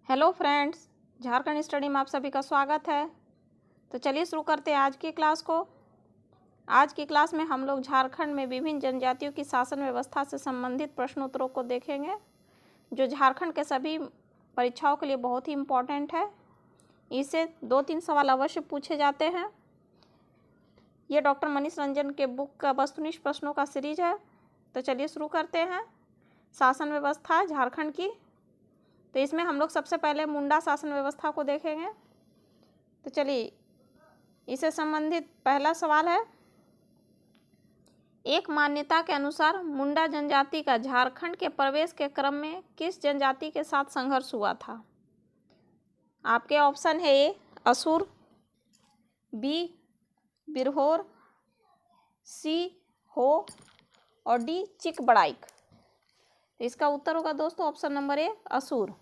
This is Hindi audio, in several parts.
हेलो फ्रेंड्स, झारखंड स्टडी में आप सभी का स्वागत है। तो चलिए शुरू करते हैं आज की क्लास को। आज की क्लास में हम लोग झारखंड में विभिन्न जनजातियों की शासन व्यवस्था से संबंधित प्रश्नोत्तरों को देखेंगे, जो झारखंड के सभी परीक्षाओं के लिए बहुत ही इम्पोर्टेंट है। इससे 2-3 सवाल अवश्य पूछे जाते हैं। ये डॉक्टर मनीष रंजन के बुक का वस्तुनिष्ठ प्रश्नों का सीरीज है। तो चलिए शुरू करते हैं। शासन व्यवस्था झारखंड की, तो इसमें हम लोग सबसे पहले मुंडा शासन व्यवस्था को देखेंगे। तो चलिए, इससे संबंधित पहला सवाल है, एक मान्यता के अनुसार मुंडा जनजाति का झारखंड के प्रवेश के क्रम में किस जनजाति के साथ संघर्ष हुआ था? आपके ऑप्शन है ए असुर, बी बिरहोर, सी हो और डी चिकबड़ाइक। तो इसका उत्तर होगा दोस्तों ऑप्शन नंबर ए असुर।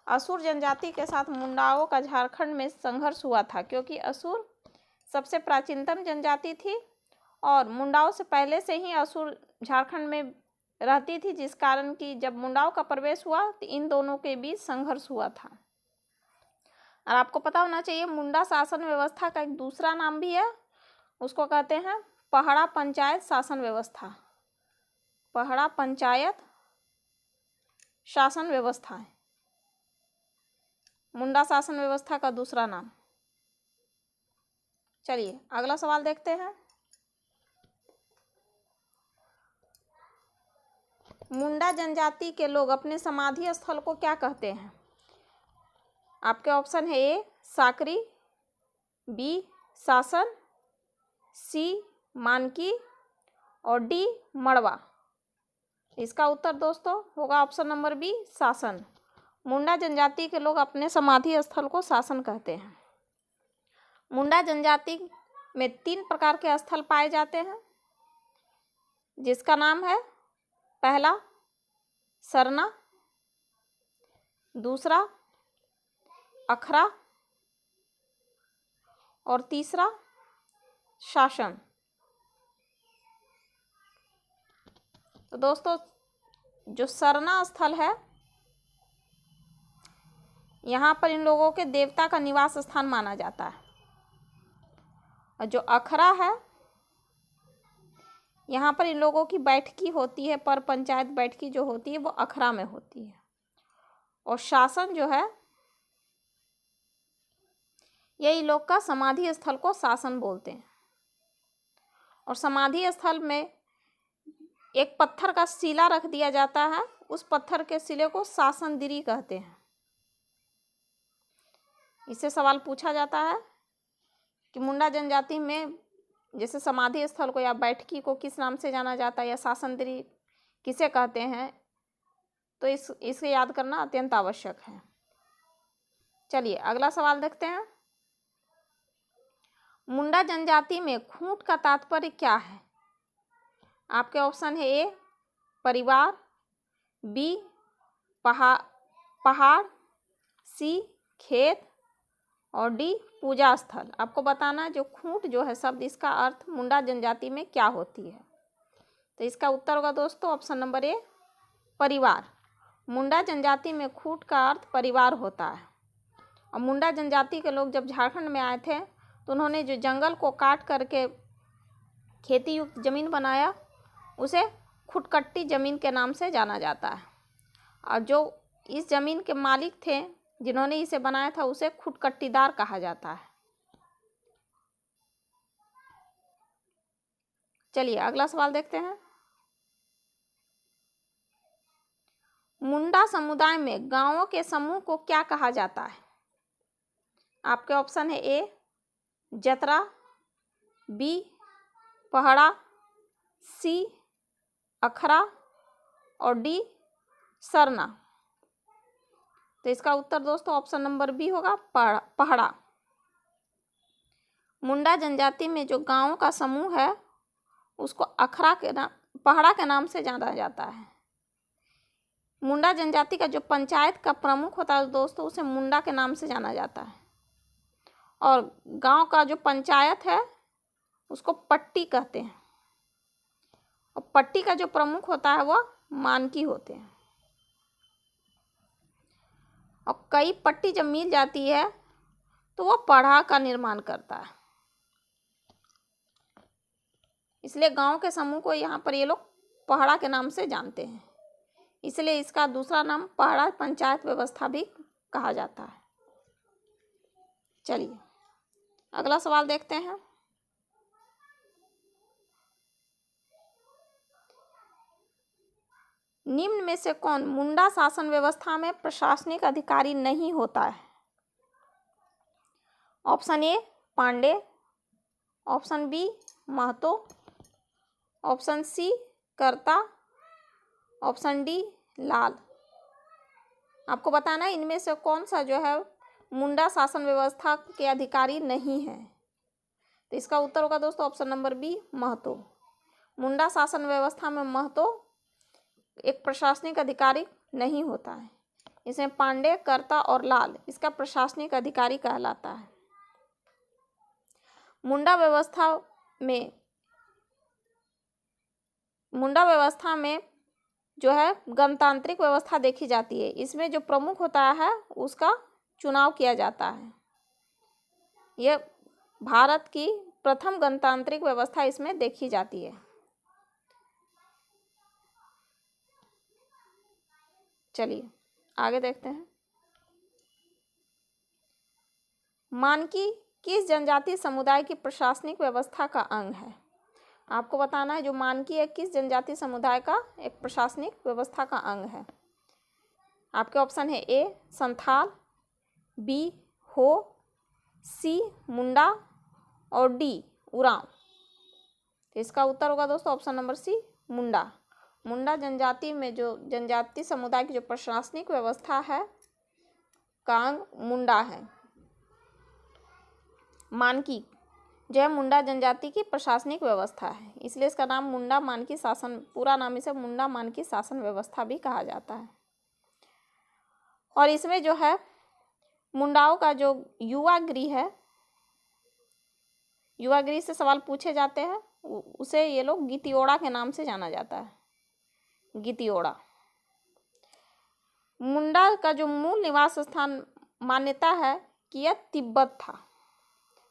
असुर जनजाति के साथ मुंडाओं का झारखंड में संघर्ष हुआ था, क्योंकि असुर सबसे प्राचीनतम जनजाति थी और मुंडाओं से पहले से ही असुर झारखंड में रहती थी, जिस कारण कि जब मुंडाओं का प्रवेश हुआ तो इन दोनों के बीच संघर्ष हुआ था। और आपको पता होना चाहिए, मुंडा शासन व्यवस्था का एक दूसरा नाम भी है, उसको कहते हैं पहड़ा पंचायत शासन व्यवस्था। पहड़ा पंचायत शासन व्यवस्था है मुंडा शासन व्यवस्था का दूसरा नाम। चलिए अगला सवाल देखते हैं। मुंडा जनजाति के लोग अपने समाधि स्थल को क्या कहते हैं? आपके ऑप्शन है ए साकरी, बी शासन, सी मानकी और डी मड़वा। इसका उत्तर दोस्तों होगा ऑप्शन नंबर बी शासन। मुंडा जनजाति के लोग अपने समाधि स्थल को शासन कहते हैं। मुंडा जनजाति में 3 प्रकार के स्थल पाए जाते हैं, जिसका नाम है पहला सरना, दूसरा अखरा और तीसरा शासन। तो दोस्तों, जो सरना स्थल है, यहाँ पर इन लोगों के देवता का निवास स्थान माना जाता है। और जो अखरा है, यहाँ पर इन लोगों की बैठकी होती है, पर पंचायत बैठकी जो होती है वो अखरा में होती है। और शासन जो है, यही लोग का समाधि स्थल को शासन बोलते हैं। और समाधि स्थल में एक पत्थर का शिला रख दिया जाता है, उस पत्थर के शिले को शासनदिरी कहते हैं। इससे सवाल पूछा जाता है कि मुंडा जनजाति में जैसे समाधि स्थल को या बैठकी को किस नाम से जाना जाता है या शासनदिरी किसे कहते हैं, तो इसे याद करना अत्यंत आवश्यक है। चलिए अगला सवाल देखते हैं। मुंडा जनजाति में खूंट का तात्पर्य क्या है? आपके ऑप्शन है ए परिवार, बी पहाड़, सी खेत और डी पूजा स्थल। आपको बताना है जो खूंट जो है शब्द, इसका अर्थ मुंडा जनजाति में क्या होती है। तो इसका उत्तर होगा दोस्तों ऑप्शन नंबर ए परिवार। मुंडा जनजाति में खूंट का अर्थ परिवार होता है। और मुंडा जनजाति के लोग जब झारखंड में आए थे, तो उन्होंने जो जंगल को काट करके खेती युक्त जमीन बनाया, उसे खुटकट्टी जमीन के नाम से जाना जाता है। और जो इस जमीन के मालिक थे, जिन्होंने इसे बनाया था, उसे खुटकट्टीदार कहा जाता है। चलिए अगला सवाल देखते हैं। मुंडा समुदाय में गांवों के समूह को क्या कहा जाता है? आपके ऑप्शन है ए जतरा, बी पहड़ा, सी अखरा और डी सरना। तो इसका उत्तर दोस्तों ऑप्शन नंबर बी होगा पहड़ा। मुंडा जनजाति में जो गांवों का समूह है, उसको अखरा के नाम पहड़ा के नाम से जाना जाता है। मुंडा जनजाति का जो पंचायत का प्रमुख होता है दोस्तों, उसे मुंडा के नाम से जाना जाता है। और गांव का जो पंचायत है, उसको पट्टी कहते हैं। और पट्टी का जो प्रमुख होता है वो मानकी होते हैं। और कई पट्टी जब मिल जाती है तो वह पढ़ा का निर्माण करता है। इसलिए गांव के समूह को यहाँ पर ये लोग पहड़ा के नाम से जानते हैं, इसलिए इसका दूसरा नाम पहड़ा पंचायत व्यवस्था भी कहा जाता है। चलिए अगला सवाल देखते हैं। निम्न में से कौन मुंडा शासन व्यवस्था में प्रशासनिक अधिकारी नहीं होता है? Option A Pandey, option B Mahato, option C कर्ता, ऑप्शन डी लाल। आपको बताना है इनमें से कौन सा जो है मुंडा शासन व्यवस्था के अधिकारी नहीं है। तो इसका उत्तर होगा दोस्तों ऑप्शन नंबर बी महतो। मुंडा शासन व्यवस्था में महतो एक प्रशासनिक अधिकारी नहीं होता है। इसमें पांडे, कर्ता और लाल इसका प्रशासनिक अधिकारी कहलाता है। मुंडा व्यवस्था में जो है गणतांत्रिक व्यवस्था देखी जाती है। इसमें जो प्रमुख होता है उसका चुनाव किया जाता है। यह भारत की प्रथम गणतांत्रिक व्यवस्था इसमें देखी जाती है। चलिए आगे देखते हैं। मानकी किस जनजाति समुदाय की प्रशासनिक व्यवस्था का अंग है? आपको बताना है जो मानकी है किस जनजाति समुदाय का एक प्रशासनिक व्यवस्था का अंग है। आपके ऑप्शन है ए संथाल, बी हो, सी मुंडा और डी उरांव। तो इसका उत्तर होगा दोस्तों ऑप्शन नंबर सी मुंडा। मुंडा जनजाति में जो जनजाति समुदाय की जो प्रशासनिक व्यवस्था है का अंग मुंडा है। मानकी जो है मुंडा जनजाति की प्रशासनिक व्यवस्था है, इसलिए इसका नाम मुंडा मानकी शासन, पूरा नाम इसे मुंडा मानकी शासन व्यवस्था भी कहा जाता है। और इसमें जो है मुंडाओं का जो युवा गृह है, युवा गृह से सवाल पूछे जाते हैं, उसे ये लोग गितियोड़ा के नाम से जाना जाता है। गितियोड़ा। मुंडा का जो मूल निवास स्थान मान्यता है कि यह तिब्बत था।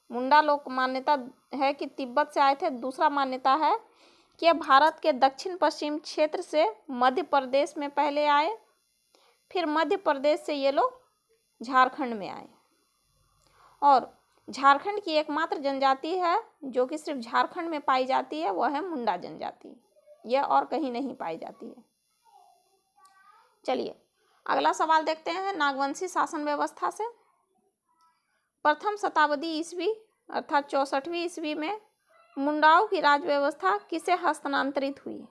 मुंडा लोग मान्यता है कि तिब्बत से आए थे। दूसरा मान्यता है कि यह भारत के दक्षिण पश्चिम क्षेत्र से मध्य प्रदेश में पहले आए, फिर मध्य प्रदेश से ये लोग झारखंड में आए। और झारखंड की एकमात्र जनजाति है जो कि सिर्फ झारखंड में पाई जाती है, वह है मुंडा जनजाति। यह और कहीं नहीं पाई जाती है। चलिए अगला सवाल देखते हैं नागवंशी शासन व्यवस्था से। प्रथम शताब्दी ईस्वी अर्थात 64वीं ईस्वी में मुंडाओं की राज व्यवस्था किसे हस्तांतरित हुई?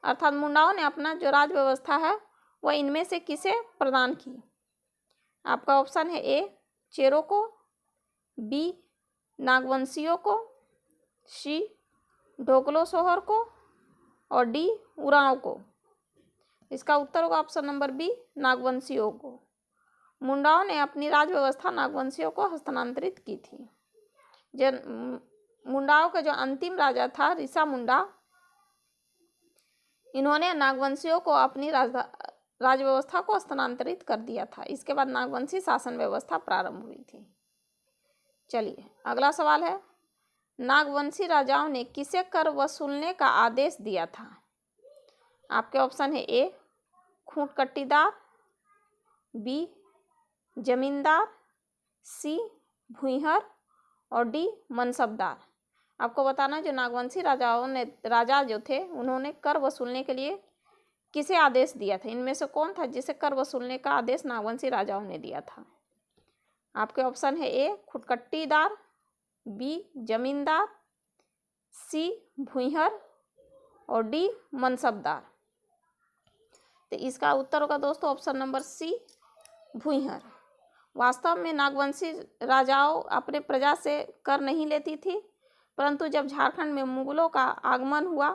अर्थात मुंडाओं ने अपना जो राज व्यवस्था है वह इनमें से किसे प्रदान की? आपका ऑप्शन है ए चेरों को, बी नागवंशियों को, सी ढोकलो सोहर को और डी उरांव को। इसका उत्तर होगा ऑप्शन नंबर बी नागवंशियों को। मुंडाओं ने अपनी राज व्यवस्था नागवंशियों को हस्तांतरित की थी। मुंडाओं का जो अंतिम राजा था ऋषा मुंडा, इन्होंने नागवंशियों को अपनी राज व्यवस्था को हस्तांतरित कर दिया था। इसके बाद नागवंशी शासन व्यवस्था प्रारंभ हुई थी। चलिए अगला सवाल है नागवंशी राजाओं ने किसे कर वसूलने का आदेश दिया था? आपके ऑप्शन है ए खूंटकट्टीदार, बी जमींदार, सी भूइहर और डी मनसबदार। आपको बताना जो नागवंशी राजा जो थे उन्होंने कर वसूलने के लिए किसे आदेश दिया था? इनमें से कौन था जिसे कर वसूलने का आदेश नागवंशी राजाओं ने दिया था? आपके ऑप्शन है ए खुटकट्टीदार, बी जमींदार, सी भूइहर और डी मनसबदार। तो इसका उत्तर होगा दोस्तों ऑप्शन नंबर सी भूइहर। वास्तव में नागवंशी राजाओं अपने प्रजा से कर नहीं लेती थी, परंतु जब झारखंड में मुगलों का आगमन हुआ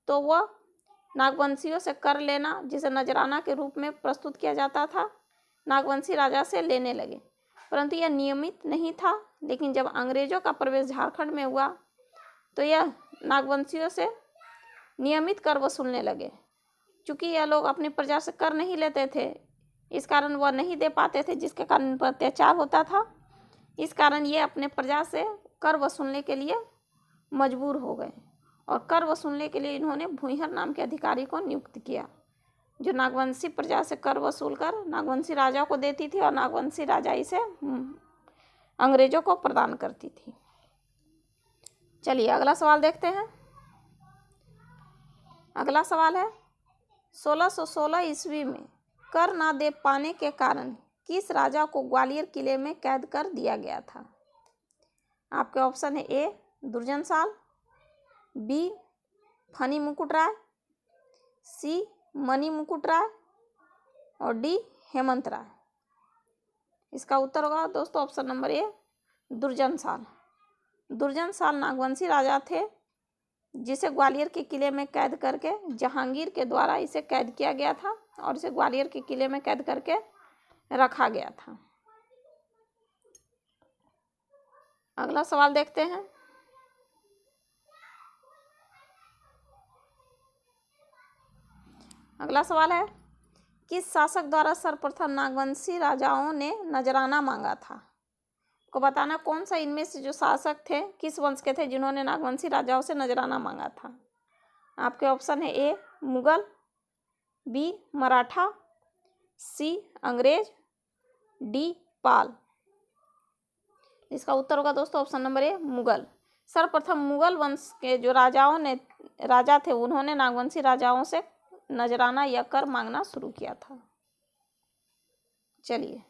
तो वह नागवंशियों से कर लेना, जिसे नजराना के रूप में प्रस्तुत किया जाता था, नागवंशी राजा से लेने लगे। परंतु यह नियमित नहीं था। लेकिन जब अंग्रेजों का प्रवेश झारखंड में हुआ तो यह नागवंशियों से नियमित कर वसूलने लगे। चूँकि यह लोग अपनी प्रजा से कर नहीं लेते थे, इस कारण वह नहीं दे पाते थे, जिसके कारण उन पर अत्याचार होता था। इस कारण ये अपने प्रजा से कर वसूलने के लिए मजबूर हो गए और कर वसूलने के लिए इन्होंने भूंइहर नाम के अधिकारी को नियुक्त किया, जो नागवंशी प्रजा से कर वसूल कर नागवंशी राजा को देती थी और नागवंशी राजा इसे अंग्रेजों को प्रदान करती थी। चलिए अगला सवाल देखते हैं। अगला सवाल है 1616 ईस्वी में कर ना दे पाने के कारण किस राजा को ग्वालियर किले में कैद कर दिया गया था? आपके ऑप्शन है ए दुर्जनसाल, बी फनी मुकुट राय, सी मणि मुकुट राय और डी हेमंत राय। इसका उत्तर होगा दोस्तों ऑप्शन नंबर ए दुर्जनसाल। दुर्जनसाल नागवंशी राजा थे, जिसे ग्वालियर के किले में कैद करके जहांगीर के द्वारा इसे कैद किया गया था और इसे ग्वालियर के किले में कैद करके रखा गया था। अगला सवाल देखते हैं। अगला सवाल है किस शासक द्वारा सर्वप्रथम नागवंशी राजाओं ने नजराना मांगा था? को बताना कौन सा इनमें से जो शासक थे किस वंश के थे जिन्होंने नागवंशी राजाओं से नजराना मांगा था? आपके ऑप्शन है ए मुगल, बी मराठा, सी अंग्रेज, डी पाल। इसका उत्तर होगा दोस्तों ऑप्शन नंबर ए मुगल। सर्वप्रथम मुगल वंश के जो राजा थे उन्होंने नागवंशी राजाओं से नजराना या कर मांगना शुरू किया था। चलिए,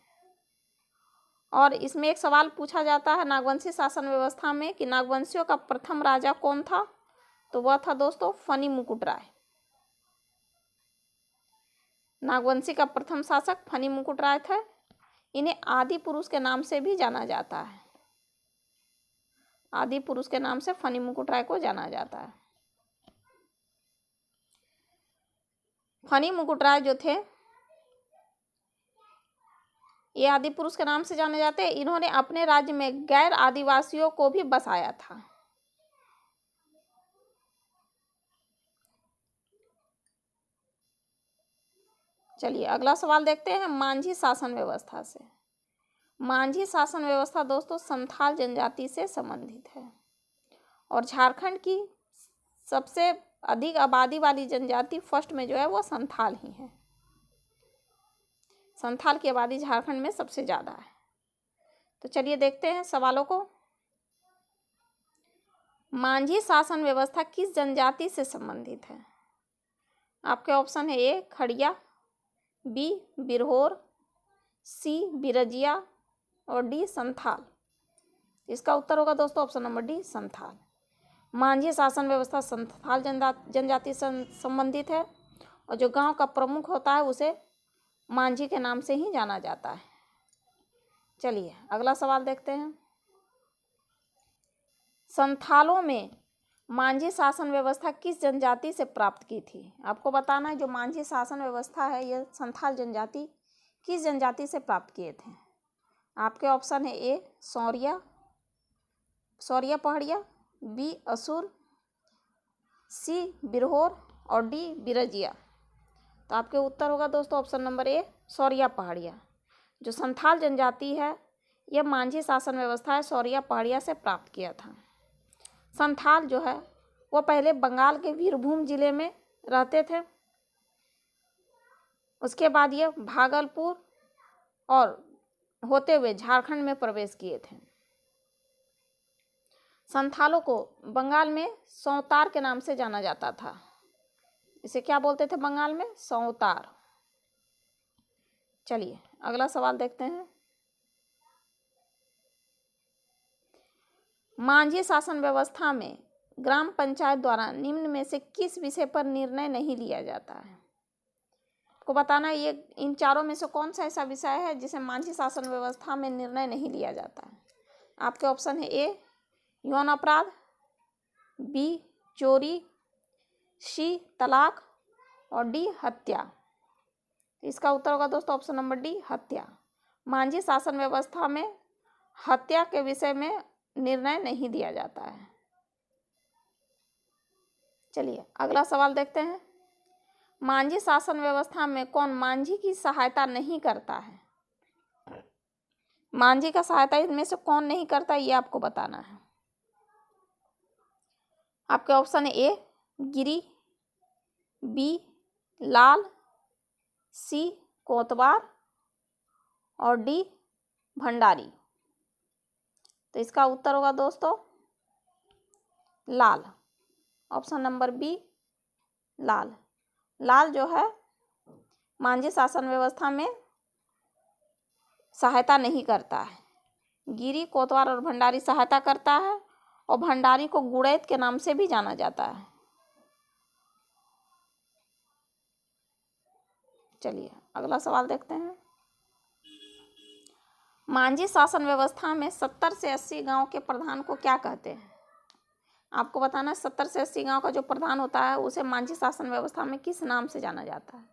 और इसमें एक सवाल पूछा जाता है नागवंशी शासन व्यवस्था में कि नागवंशियों का प्रथम राजा कौन था? तो वह था दोस्तों फनी मुकुट राय। नागवंशी का प्रथम शासक फनी मुकुट राय थे। इन्हें आदि पुरुष के नाम से भी जाना जाता है। आदि पुरुष के नाम से फनी मुकुट राय को जाना जाता है। फनी मुकुट राय जो थे ये आदि पुरुष के नाम से जाने जाते हैं। इन्होंने अपने राज्य में गैर आदिवासियों को भी बसाया था। चलिए अगला सवाल देखते हैं मांझी शासन व्यवस्था से। मांझी शासन व्यवस्था दोस्तों संथाल जनजाति से संबंधित है और झारखंड की सबसे अधिक आबादी वाली जनजाति फर्स्ट में जो है वो संथाल ही है। संथाल की आबादी झारखंड में सबसे ज़्यादा है। तो चलिए देखते हैं सवालों को। मांझी शासन व्यवस्था किस जनजाति से संबंधित है? आपके ऑप्शन है ए खड़िया, बी बिरहोर, सी बिरजिया और डी संथाल। इसका उत्तर होगा दोस्तों option number D Santhal. Manjhi शासन व्यवस्था संथाल जनजाति से संबंधित है और जो गांव का प्रमुख होता है उसे मांझी के नाम से ही जाना जाता है। चलिए अगला सवाल देखते हैं। संथालों में मांझी शासन व्यवस्था किस जनजाति से प्राप्त की थी? आपको बताना है जो मांझी शासन व्यवस्था है यह संथाल जनजाति किस जनजाति से प्राप्त किए थे? आपके ऑप्शन है ए सौरिया पहाड़िया, बी असुर, सी बिरहोर और डी बिरजिया। तो आपके उत्तर होगा दोस्तों ऑप्शन नंबर ए सौरिया पहाड़िया। जो संथाल जनजाति है यह मांझी शासन व्यवस्था है सौरिया पहाड़िया से प्राप्त किया था। संथाल जो है वो पहले बंगाल के वीरभूम जिले में रहते थे। उसके बाद ये भागलपुर और होते हुए झारखंड में प्रवेश किए थे। संथालों को बंगाल में सौतार के नाम से जाना जाता था। इसे क्या बोलते थे बंगाल में? सौतार। चलिए अगला सवाल देखते हैं। मांझी शासन व्यवस्था में ग्राम पंचायत द्वारा निम्न में से किस विषय पर निर्णय नहीं लिया जाता है? को बताना ये इन चारों में से कौन सा ऐसा विषय है जिसे मांझी शासन व्यवस्था में निर्णय नहीं लिया जाता है? आपके ऑप्शन है ए यौन अपराध, बी चोरी, सी तलाक और डी हत्या। इसका उत्तर होगा दोस्तों ऑप्शन नंबर डी हत्या। मांझी शासन व्यवस्था में हत्या के विषय में निर्णय नहीं दिया जाता है। चलिए अगला सवाल देखते हैं। मांझी शासन व्यवस्था में कौन मांझी की सहायता नहीं करता है? मांझी का सहायता इनमें से कौन नहीं करता, ये आपको बताना है। आपके ऑप्शन है ए गिरी, बी लाल, सी कोतवाल और डी भंडारी। तो इसका उत्तर होगा दोस्तों लाल, ऑप्शन नंबर बी लाल। लाल जो है मांझी शासन व्यवस्था में सहायता नहीं करता है। गिरी, कोतवाल और भंडारी सहायता करता है, और भंडारी को गुड़ैत के नाम से भी जाना जाता है। चलिए अगला सवाल देखते हैं। मांझी शासन व्यवस्था में 70 से 80 गांव के प्रधान को क्या कहते हैं? आपको बताना है 70 से 80 गांव का जो प्रधान होता है उसे मांझी शासन व्यवस्था में किस नाम से जाना जाता है?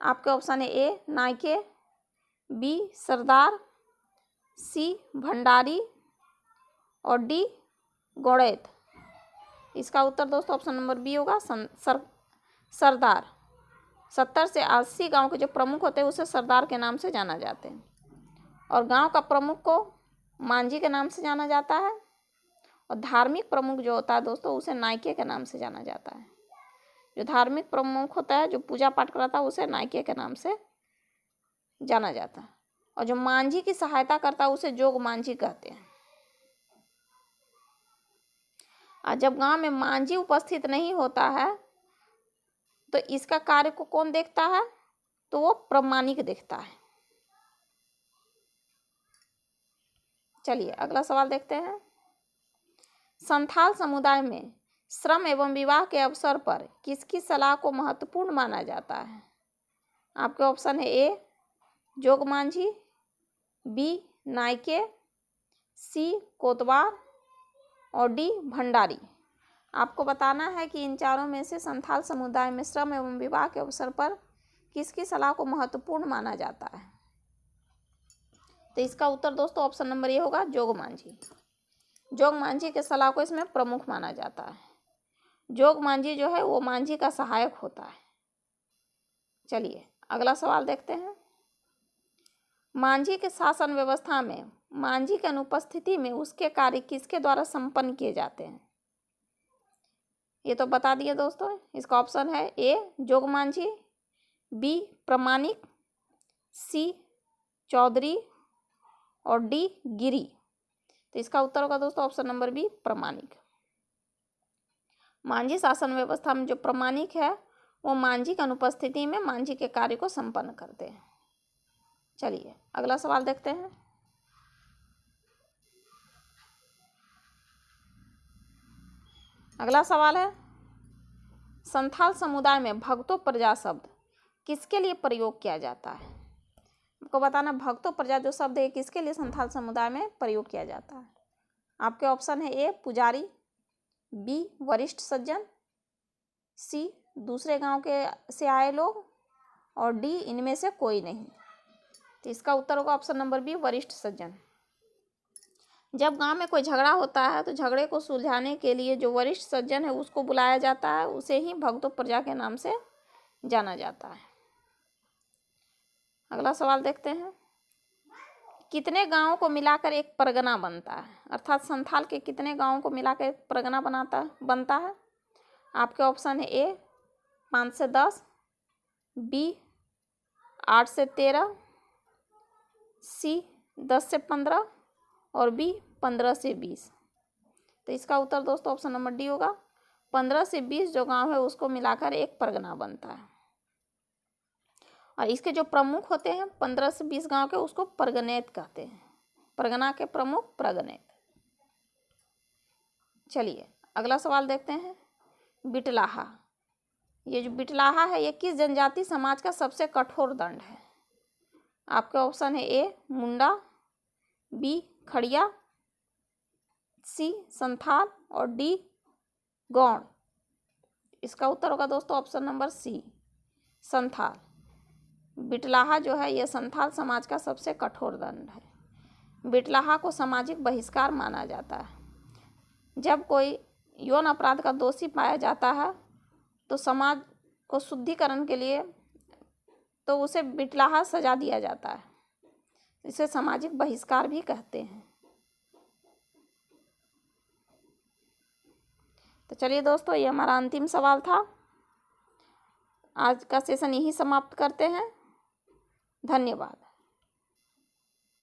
आपके ऑप्शन है ए नायके, बी सरदार, सी भंडारी और डी गौड़ैत। इसका उत्तर दोस्तों ऑप्शन नंबर बी होगा सरदार। 70 से 80 गांव के जो प्रमुख होते हैं उसे सरदार के नाम से जाना जाते हैं, और गांव का प्रमुख को मांझी के नाम से जाना जाता है, और धार्मिक प्रमुख जो होता है दोस्तों उसे नायके के नाम से जाना जाता है। जो धार्मिक प्रमुख होता है, जो पूजा पाठ कराता है, उसे नायके के नाम से जाना जाता है, और जो मांझी की सहायता करता है उसे जोग मांझी कहते हैं। और जब गांव में मांझी उपस्थित नहीं होता है तो इसका कार्य को कौन देखता है? तो वो प्रमाणिक देखता है। चलिए अगला सवाल देखते हैं। संथाल समुदाय में श्रम एवं विवाह के अवसर पर किसकी सलाह को महत्वपूर्ण माना जाता है? आपके ऑप्शन है ए जोग मांझी, बी नायके, सी कोतवाल और डी भंडारी। आपको बताना है कि इन चारों में से संथाल समुदाय में श्रम एवं विवाह के अवसर पर किसकी सलाह को महत्वपूर्ण माना जाता है? तो इसका उत्तर दोस्तों ऑप्शन नंबर ए होगा जोग मांझी। जोग मांझी के सलाह को इसमें प्रमुख माना जाता है। जोग मांझी जो है वो मांझी का सहायक होता है। चलिए अगला सवाल देखते हैं। मांझी के शासन व्यवस्था में मांझी की अनुपस्थिति में उसके कार्य किसके द्वारा संपन्न किए जाते हैं? ये तो बता दिए दोस्तों। इसका ऑप्शन है ए जोग मांझी, बी प्रमाणिक, सी चौधरी और डी गिरी। तो इसका उत्तर होगा दोस्तों ऑप्शन नंबर बी प्रमाणिक। मांझी शासन व्यवस्था में जो प्रमाणिक है वो मांझी की अनुपस्थिति में मांझी के कार्य को संपन्न करते हैं। चलिए अगला सवाल देखते हैं। अगला सवाल है संथाल समुदाय में भक्तों प्रजा शब्द किसके लिए प्रयोग किया जाता है? आपको बताना भक्तों प्रजा जो शब्द है किसके लिए संथाल समुदाय में प्रयोग किया जाता है? आपके ऑप्शन है ए पुजारी, बी वरिष्ठ सज्जन, सी दूसरे गांव के से आए लोग और डी इनमें से कोई नहीं। तो इसका उत्तर होगा ऑप्शन नंबर बी वरिष्ठ सज्जन। जब गांव में कोई झगड़ा होता है तो झगड़े को सुलझाने के लिए जो वरिष्ठ सज्जन है उसको बुलाया जाता है, उसे ही भक्तों प्रजा के नाम से जाना जाता है। अगला सवाल देखते हैं। कितने गांवों को मिलाकर एक परगना बनता है? अर्थात संथाल के कितने गांवों को मिलाकर एक परगना बनता है? आपके ऑप्शन है ए 5 से 10, बी 8 से 13, सी 10 से 15 और बी 15 से 20। तो इसका उत्तर दोस्तों ऑप्शन नंबर डी होगा 15 से 20 जो गांव है उसको मिलाकर एक परगना बनता है, और इसके जो प्रमुख होते हैं 15 से 20 गांव के उसको परगनेत कहते हैं। परगना के प्रमुख परगनेत। चलिए अगला सवाल देखते हैं। बिटलाहा, ये जो बिटलाहा है ये किस जनजाति समाज का सबसे कठोर दंड है? आपके ऑप्शन है ए मुंडा, बी खड़िया, सी संथाल और डी गौड़। इसका उत्तर होगा दोस्तों ऑप्शन नंबर सी संथाल। बिटलाहा जो है यह संथाल समाज का सबसे कठोर दंड है। बिटलाहा को सामाजिक बहिष्कार माना जाता है। जब कोई यौन अपराध का दोषी पाया जाता है तो समाज को शुद्धिकरण के लिए तो उसे बिटलाहा सजा दिया जाता है। इसे सामाजिक बहिष्कार भी कहते हैं। तो चलिए दोस्तों, ये हमारा अंतिम सवाल था। आज का सेशन यहीं समाप्त करते हैं। धन्यवाद।